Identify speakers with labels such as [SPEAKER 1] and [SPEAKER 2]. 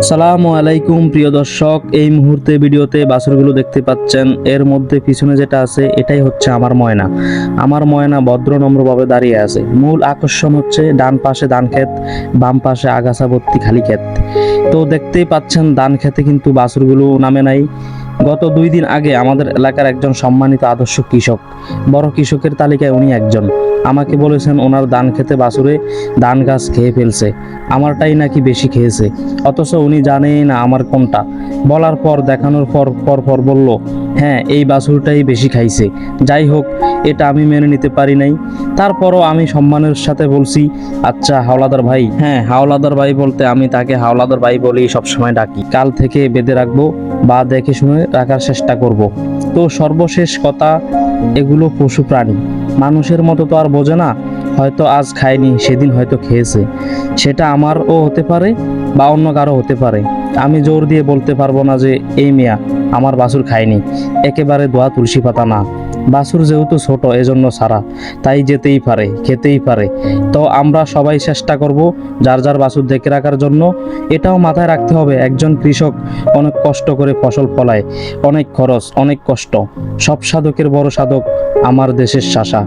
[SPEAKER 1] আসসালামু আলাইকুম প্রিয় দর্শক, এই মুহূর্তে ভিডিওতে বাছুরগুলো দেখতে পাচ্ছেন। এর মধ্যে পিছনে যেটা আছে এটাই হচ্ছে আমার ময়না। আমার ময়না ভদ্র নম্রভাবে দাঁড়িয়ে আছে। মূল আকর্ষণ হচ্ছে ডান পাশে ধান ক্ষেত, বাম পাশে আগাছা ভর্তি খালি ক্ষেত। তো দেখতেই পাচ্ছেন ধান খেতে কিন্তু বাছুরগুলো নামে নাই। গত 2 দিন আগে আমাদের এলাকার একজন সম্মানিত আদর্শ কৃষক, বড় কৃষকের তালিকায় উনি একজন, আমাকে বলেছেন ওনার ধান খেতে বাছুরে ধান গাছ খেয়ে ফেলছে, আমারটাই নাকি বেশি খেয়েছে। অথচ উনি জানেই না আমার কোনটা। বলার পর দেখানোর পর পর বলল, হ্যাঁ এই বাছুরটাই বেশি খাইছে। যাই হোক, এটা আমি মেনে নিতে পারি নাই। তারপরও আমি সম্মানের সাথে বলছি, আচ্ছা হাওলাদার ভাই। হ্যাঁ, হাওলাদার ভাই বলতে আমি তাকে হাওলাদার ভাই বলেই সবসময় ডাকি। কাল থেকে বেঁধে রাখবো বা দেখে শুনে রাখার চেষ্টা করব। তো সর্বশেষ কথা, এগুলো পশু প্রাণী, মানুষের মতো তো আর বোঝে না। হয়তো আজ খায়নি, সেদিন হয়তো খেয়েছে। সেটা আমারও হতে পারে বা অন্য কারো হতে পারে। আমি জোর দিয়ে বলতে পারবো না যে এই মিয়া আমার বাছুর খায়নি। একেবারে দোয়া তুলসী পাতা না। বাছুর যেহেতু ছোট এজন্য ছাড়া, তাই যেতেই পারে, খেতেই পারে। তো আমরা সবাই চেষ্টা করব যার যার বাছুর দেখে রাখার জন্য। এটাও মাথায় রাখতে হবে, একজন কৃষক অনেক কষ্ট করে ফসল ফলায়, অনেক খরচ, অনেক কষ্ট। সব সাধকের বড় সাধক আমার দেশের শাসা।